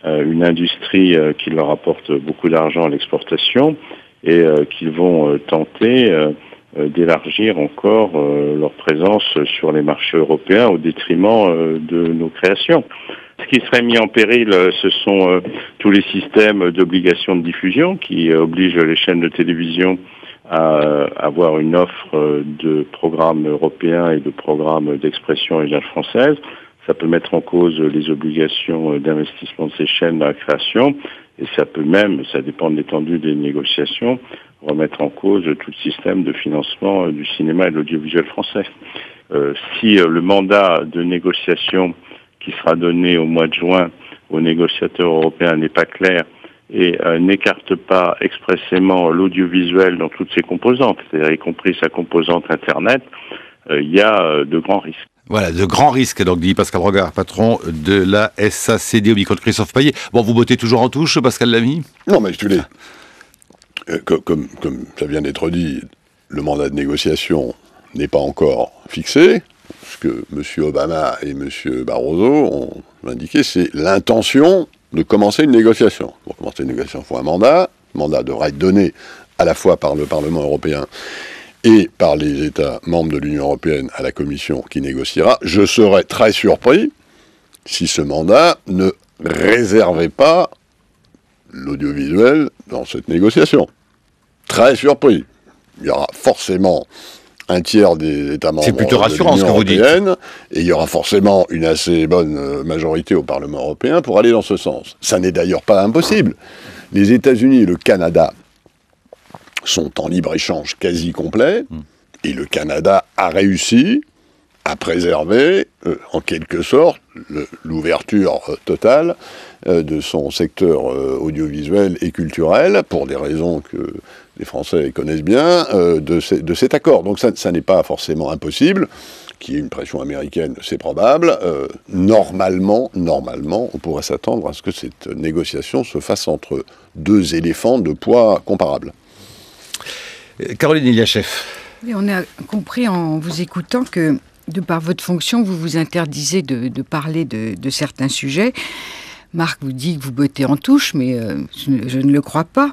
Une industrie qui leur apporte beaucoup d'argent à l'exportation et qu'ils vont tenter d'élargir encore leur présence sur les marchés européens au détriment de nos créations. Ce qui serait mis en péril, ce sont tous les systèmes d'obligation de diffusion qui obligent les chaînes de télévision à avoir une offre de programmes européens et de programmes d'expression régionale française. Ça peut mettre en cause les obligations d'investissement de ces chaînes dans la création et ça peut même, ça dépend de l'étendue des négociations, remettre en cause tout le système de financement du cinéma et de l'audiovisuel français. Si le mandat de négociation qui sera donné au mois de juin aux négociateurs européens n'est pas clair et n'écarte pas expressément l'audiovisuel dans toutes ses composantes, c'est-à-dire y compris sa composante Internet, il y a de grands risques. Voilà, de grands risques, donc dit Pascal Rogard, patron de la SACD au micro de Christophe Payet. Bon, vous bottez toujours en touche, Pascal Lamy ? Non, mais je comme ça vient d'être dit, le mandat de négociation n'est pas encore fixé. Ce que M. Obama et M. Barroso ont indiqué, c'est l'intention de commencer une négociation. Pour commencer une négociation, il faut un mandat. Le mandat devra être donné à la fois par le Parlement européen et par les États membres de l'Union européenne à la Commission qui négociera. Je serais très surpris si ce mandat ne réservait pas l'audiovisuel dans cette négociation. Très surpris. Il y aura forcément un tiers des États membres c'est plutôt rassurant, de l'Union ce que vous dites. européenne, et il y aura forcément une assez bonne majorité au Parlement européen pour aller dans ce sens. Ça n'est d'ailleurs pas impossible. Les États-Unis et le Canada sont en libre-échange quasi complet, et le Canada a réussi à préserver, en quelque sorte, l'ouverture totale de son secteur audiovisuel et culturel, pour des raisons que les Français connaissent bien, de cet accord. Donc ça n'est pas forcément impossible. Qu'il y ait une pression américaine, c'est probable. Normalement, on pourrait s'attendre à ce que cette négociation se fasse entre deux éléphants de poids comparables. Caroline Iliachev. Oui, on a compris en vous écoutant que, de par votre fonction, vous vous interdisez de parler de certains sujets. Marc vous dit que vous bottez en touche, mais je ne le crois pas.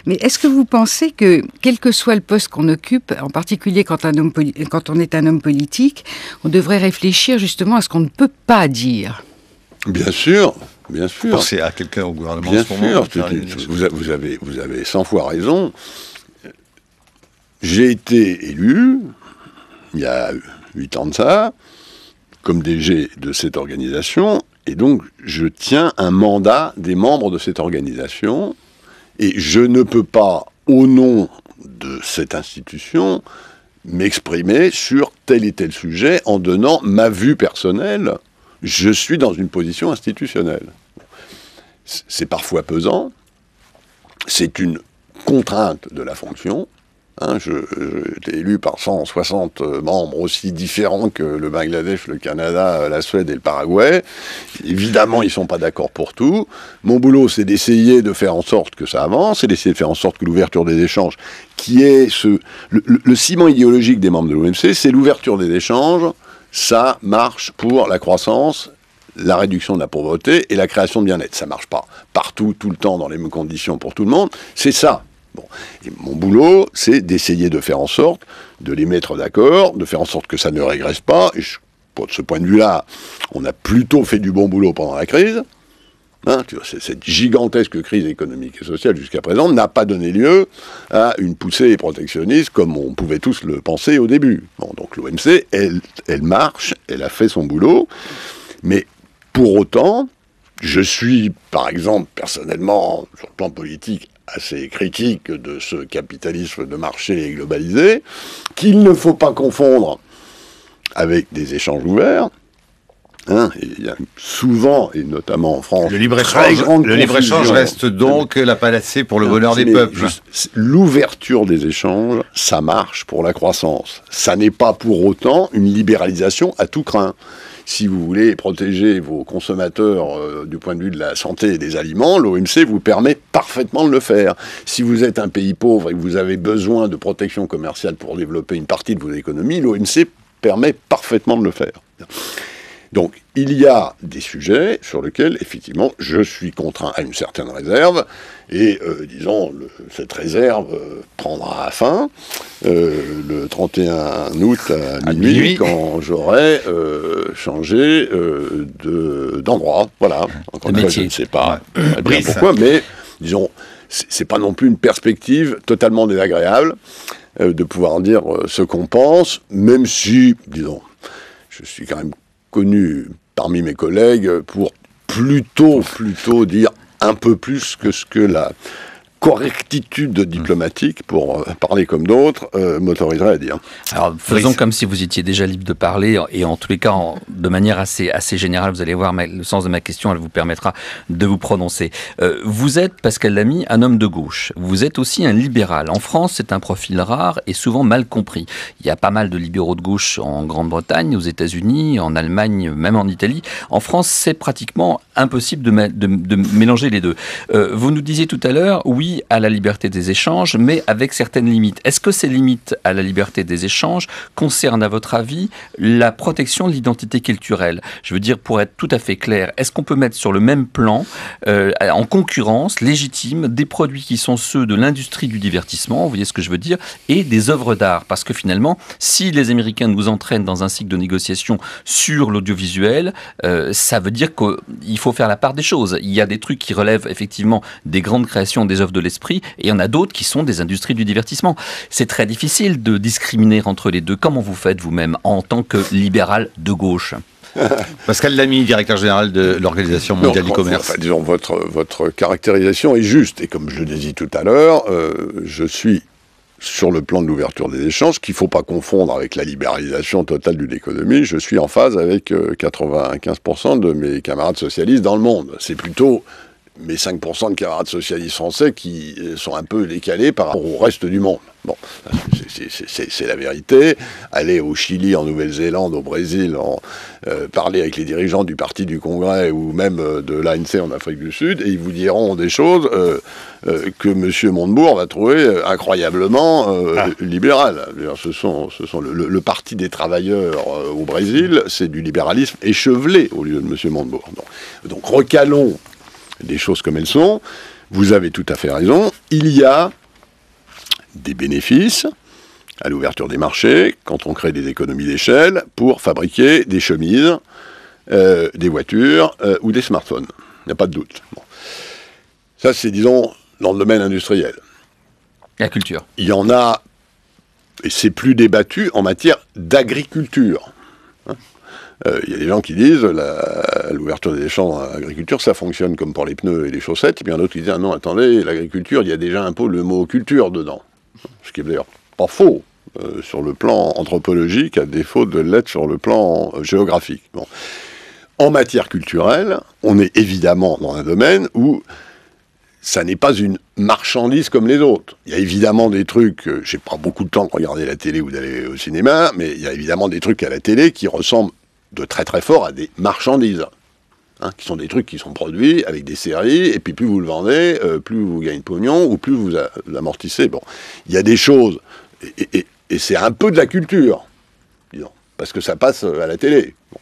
Mais est-ce que vous pensez que, quel que soit le poste qu'on occupe, en particulier quand on est un homme politique, on devrait réfléchir justement à ce qu'on ne peut pas dire ? Bien sûr, bien sûr. Pensez à quelqu'un au gouvernement Bien en ce moment. sûr, vous avez 100 fois raison. J'ai été élu, il y a 8 ans de ça, comme DG de cette organisation, et donc je tiens un mandat des membres de cette organisation, et je ne peux pas, au nom de cette institution, m'exprimer sur tel et tel sujet en donnant ma vue personnelle. Je suis dans une position institutionnelle. C'est parfois pesant, c'est une contrainte de la fonction. J'étais élu par 160 membres aussi différents que le Bangladesh, le Canada, la Suède et le Paraguay. Évidemment, ils ne sont pas d'accord pour tout. Mon boulot, c'est d'essayer de faire en sorte que ça avance, c'est d'essayer de faire en sorte que l'ouverture des échanges, qui est le ciment idéologique des membres de l'OMC, c'est l'ouverture des échanges, ça marche pour la croissance, la réduction de la pauvreté et la création de bien-être. Ça ne marche pas partout, tout le temps, dans les mêmes conditions pour tout le monde. C'est ça. Bon. Et mon boulot, c'est d'essayer de faire en sorte de les mettre d'accord, de faire en sorte que ça ne régresse pas. Et de ce point de vue-là, on a plutôt fait du bon boulot pendant la crise. Cette gigantesque crise économique et sociale jusqu'à présent n'a pas donné lieu à une poussée protectionniste comme on pouvait tous le penser au début. Bon, donc l'OMC, elle marche, elle a fait son boulot, mais pour autant, je suis, par exemple, personnellement, sur le plan politique, assez critique de ce capitalisme de marché globalisé, qu'il ne faut pas confondre avec des échanges ouverts. Il y a souvent, et notamment en France, le libre-échange reste donc la panacée pour le bonheur des peuples. L'ouverture des échanges, ça marche pour la croissance. Ça n'est pas pour autant une libéralisation à tout crin. Si vous voulez protéger vos consommateurs du point de vue de la santé et des aliments, l'OMC vous permet parfaitement de le faire. Si vous êtes un pays pauvre et que vous avez besoin de protection commerciale pour développer une partie de vos économies, l'OMC permet parfaitement de le faire. Donc, il y a des sujets sur lesquels, effectivement, je suis contraint à une certaine réserve, et, cette réserve prendra fin le 31 août à minuit, quand j'aurai changé d'endroit. Voilà. Encore une fois, je ne sais pas bien pourquoi, mais, c'est pas non plus une perspective totalement désagréable de pouvoir dire ce qu'on pense, même si, je suis quand même connu parmi mes collègues pour plutôt dire un peu plus que ce que la correctitude diplomatique, pour parler comme d'autres, m'autoriserait à dire. Alors, faisons comme si vous étiez déjà libre de parler, et en tous les cas, de manière assez générale, vous allez voir le sens de ma question, elle vous permettra de vous prononcer. Vous êtes, Pascal Lamy, un homme de gauche. Vous êtes aussi un libéral. En France, c'est un profil rare et souvent mal compris. Il y a pas mal de libéraux de gauche en Grande-Bretagne, aux États-Unis, en Allemagne, même en Italie. En France, c'est pratiquement impossible de mélanger les deux. Vous nous disiez tout à l'heure, oui, à la liberté des échanges, mais avec certaines limites. Est-ce que ces limites à la liberté des échanges concernent, à votre avis, la protection de l'identité culturelle? Je veux dire, pour être tout à fait clair, est-ce qu'on peut mettre sur le même plan, en concurrence légitime, des produits qui sont ceux de l'industrie du divertissement, vous voyez ce que je veux dire, et des œuvres d'art? Parce que finalement, si les Américains nous entraînent dans un cycle de négociation sur l'audiovisuel, ça veut dire qu'il faut faire la part des choses. Il y a des trucs qui relèvent effectivement des grandes créations, des œuvres de l'esprit, et il y en a d'autres qui sont des industries du divertissement. C'est très difficile de discriminer entre les deux. Comment vous faites vous-même en tant que libéral de gauche? Pascal Lamy, directeur général de l'Organisation mondiale du commerce. Enfin, disons, votre caractérisation est juste, et comme je l'ai dit tout à l'heure, je suis sur le plan de l'ouverture des échanges, qu'il ne faut pas confondre avec la libéralisation totale d'une économie. Je suis en phase avec 95% de mes camarades socialistes dans le monde. C'est plutôt mes 5% de camarades socialistes français qui sont un peu décalés par rapport au reste du monde. Bon, c'est la vérité. Aller au Chili, en Nouvelle-Zélande, au Brésil, parler avec les dirigeants du Parti du Congrès ou même de l'ANC en Afrique du Sud, et ils vous diront des choses que M. Montebourg va trouver incroyablement libérales. Ce sont le Parti des travailleurs au Brésil, c'est du libéralisme échevelé au lieu de M. Montebourg. Donc recalons des choses comme elles sont. Vous avez tout à fait raison. Il y a des bénéfices à l'ouverture des marchés quand on crée des économies d'échelle pour fabriquer des chemises, des voitures ou des smartphones. Il n'y a pas de doute. Bon. Ça, c'est, disons, dans le domaine industriel. La culture. Il y en a, et c'est plus débattu, en matière d'agriculture. Il y a des gens qui disent l'ouverture des échanges en agriculture, ça fonctionne comme pour les pneus et les chaussettes. Et bien d'autres qui disent, ah non, attendez, l'agriculture, il y a déjà un peu le mot culture dedans. Ce qui est d'ailleurs pas faux sur le plan anthropologique, à défaut de l'être sur le plan géographique. Bon. En matière culturelle, on est évidemment dans un domaine où ça n'est pas une marchandise comme les autres. Il y a évidemment des trucs, j'ai pas beaucoup de temps de regarder la télé ou d'aller au cinéma, mais il y a évidemment des trucs à la télé qui ressemblent de très très fort à des marchandises, qui sont des trucs qui sont produits avec des séries, et puis plus vous le vendez, plus vous gagnez de pognon, ou plus vous l'amortissez. Bon, il y a des choses, et c'est un peu de la culture, disons, parce que ça passe à la télé. Bon.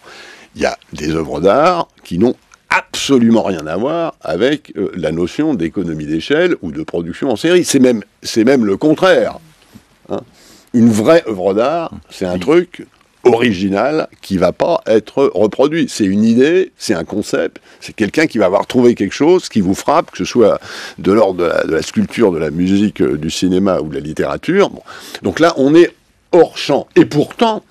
Il y a des œuvres d'art qui n'ont absolument rien à voir avec la notion d'économie d'échelle ou de production en série. C'est même le contraire. Une vraie œuvre d'art, c'est un truc original qui va pas être reproduit. C'est une idée, c'est un concept, c'est quelqu'un qui va avoir trouvé quelque chose qui vous frappe, que ce soit de l'ordre de la sculpture, de la musique, du cinéma ou de la littérature. Bon. Donc là, on est hors champ. Et pourtant,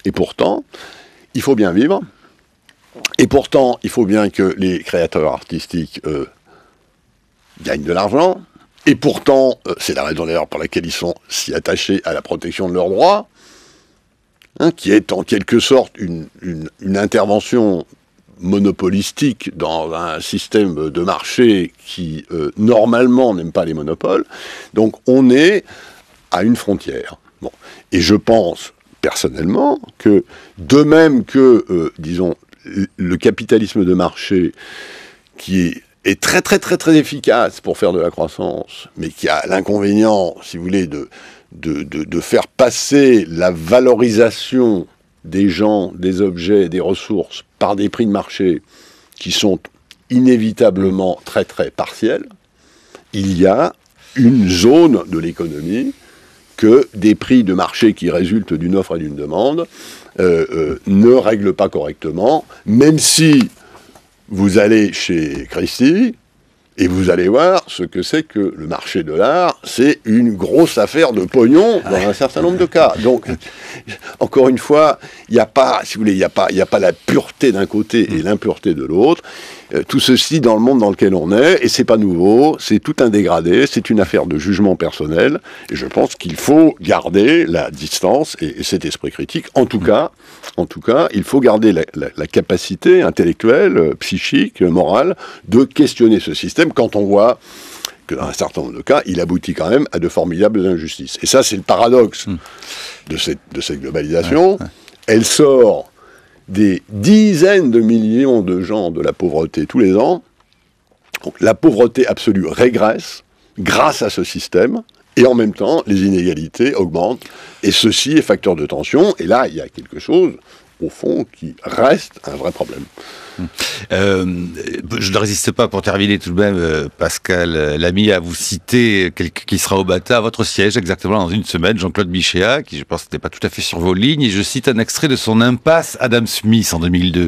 il faut bien vivre. Et pourtant, il faut bien que les créateurs artistiques gagnent de l'argent. Et pourtant, c'est la raison d'ailleurs pour laquelle ils sont si attachés à la protection de leurs droits, qui est en quelque sorte une intervention monopolistique dans un système de marché qui, normalement, n'aime pas les monopoles. Donc, on est à une frontière. Bon. Et je pense, personnellement, que de même que, disons, le capitalisme de marché, qui est très, très, très, très efficace pour faire de la croissance, mais qui a l'inconvénient, si vous voulez, de faire passer la valorisation des gens, des objets, des ressources par des prix de marché qui sont inévitablement très très partiels, il y a une zone de l'économie que des prix de marché qui résultent d'une offre et d'une demande ne règlent pas correctement, même si vous allez chez Christie, et vous allez voir ce que c'est que le marché de l'art, c'est une grosse affaire de pognon dans un certain nombre de cas. Donc, encore une fois, il n'y a pas, si vous voulez, il n'y a pas la pureté d'un côté et l'impureté de l'autre. tout ceci dans le monde dans lequel on est, et c'est pas nouveau, c'est tout un dégradé, c'est une affaire de jugement personnel, et je pense qu'il faut garder la distance et cet esprit critique. En tout cas, il faut garder la capacité intellectuelle, psychique, morale, de questionner ce système quand on voit que dans un certain nombre de cas, il aboutit quand même à de formidables injustices. Et ça, c'est le paradoxe de cette globalisation. Elle sort des dizaines de millions de gens de la pauvreté tous les ans. Donc, la pauvreté absolue régresse grâce à ce système, et en même temps, les inégalités augmentent, et ceci est facteur de tension, et là, il y a quelque chose, au fond, qui reste un vrai problème. Je ne résiste pas, pour terminer tout de même, Pascal Lamy, à vous citer quelqu'un qui sera au BATA à votre siège exactement dans une semaine, Jean-Claude Michéa, qui je pense n'était pas tout à fait sur vos lignes, et je cite un extrait de son Impasse Adam Smith en 2002.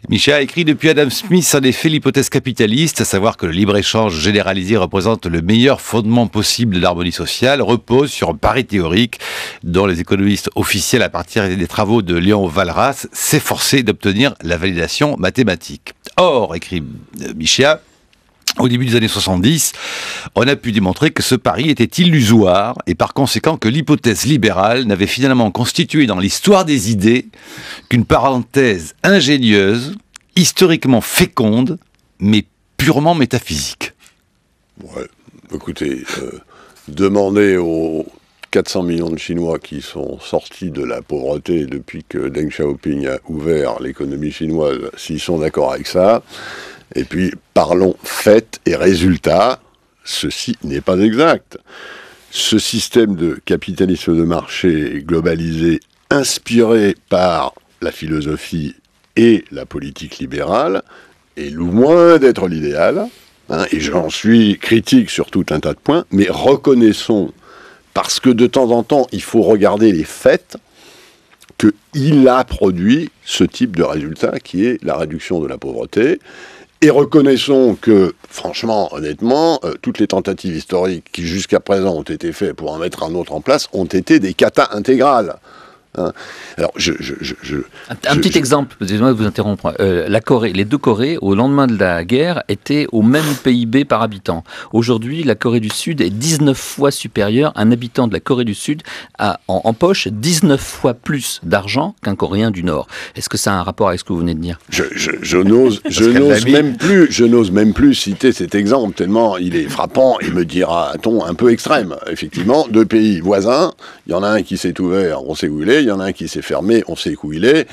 Michéa a écrit: depuis Adam Smith, en effet, l'hypothèse capitaliste, à savoir que le libre-échange généralisé représente le meilleur fondement possible de l'harmonie sociale, repose sur un pari théorique dont les économistes officiels, à partir des travaux de Léon Walras, s'efforçaient d'obtenir la validation mathématique. Or, écrit Michéa, au début des années 70, on a pu démontrer que ce pari était illusoire et par conséquent que l'hypothèse libérale n'avait finalement constitué dans l'histoire des idées qu'une parenthèse ingénieuse, historiquement féconde, mais purement métaphysique. Ouais, écoutez, demandez aux 400 millions de Chinois qui sont sortis de la pauvreté depuis que Deng Xiaoping a ouvert l'économie chinoise, s'ils sont d'accord avec ça. Et puis, parlons faits et résultats. Ceci n'est pas exact. Ce système de capitalisme de marché globalisé, inspiré par la philosophie et la politique libérale, est loin d'être l'idéal. Et j'en suis critique sur tout un tas de points, mais reconnaissons, parce que de temps en temps, il faut regarder les faits, qu'il a produit ce type de résultat qui est la réduction de la pauvreté. Et reconnaissons que, franchement, honnêtement, toutes les tentatives historiques qui jusqu'à présent ont été faites pour en mettre un autre en place ont été des catas intégrales. Alors, un petit exemple, excusez-moi de vous interrompre. La Corée, les deux Corées, au lendemain de la guerre, étaient au même PIB par habitant. Aujourd'hui, la Corée du Sud est 19 fois supérieure. Un habitant de la Corée du Sud a en poche 19 fois plus d'argent qu'un Coréen du Nord. Est-ce que ça a un rapport avec ce que vous venez de dire ? Je n'ose même plus citer cet exemple, tellement il est frappant et me dira-t-on un peu extrême. Effectivement, deux pays voisins, il y en a un qui s'est ouvert, on sait où il est, il y en a un qui s'est fermé, on sait où il est.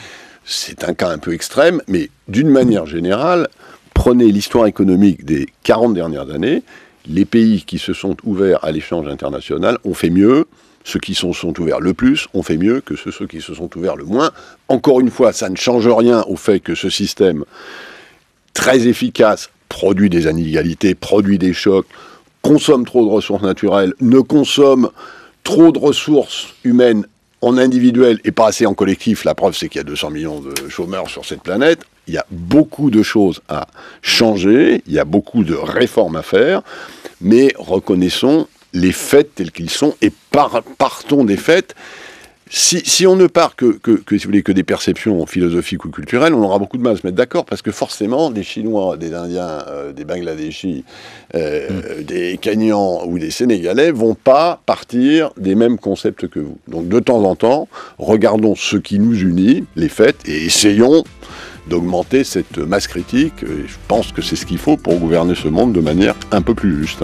C'est un cas un peu extrême, mais d'une manière générale, prenez l'histoire économique des 40 dernières années, les pays qui se sont ouverts à l'échange international ont fait mieux, ceux qui se sont ouverts le plus ont fait mieux que ceux qui se sont ouverts le moins. Encore une fois, ça ne change rien au fait que ce système très efficace produit des inégalités, produit des chocs, consomme trop de ressources naturelles, ne consomme trop de ressources humaines en individuel et pas assez en collectif. La preuve, c'est qu'il y a 200 millions de chômeurs sur cette planète. Il y a beaucoup de choses à changer, il y a beaucoup de réformes à faire, mais reconnaissons les faits tels qu'ils sont et partons des faits. Si on ne part que si vous voulez, que des perceptions philosophiques ou culturelles, on aura beaucoup de mal à se mettre d'accord, parce que forcément, des Chinois, des Indiens, des Bangladeshis, des Kenyans ou des Sénégalais vont pas partir des mêmes concepts que vous. Donc de temps en temps, regardons ce qui nous unit, les faits, et essayons d'augmenter cette masse critique. Et je pense que c'est ce qu'il faut pour gouverner ce monde de manière un peu plus juste.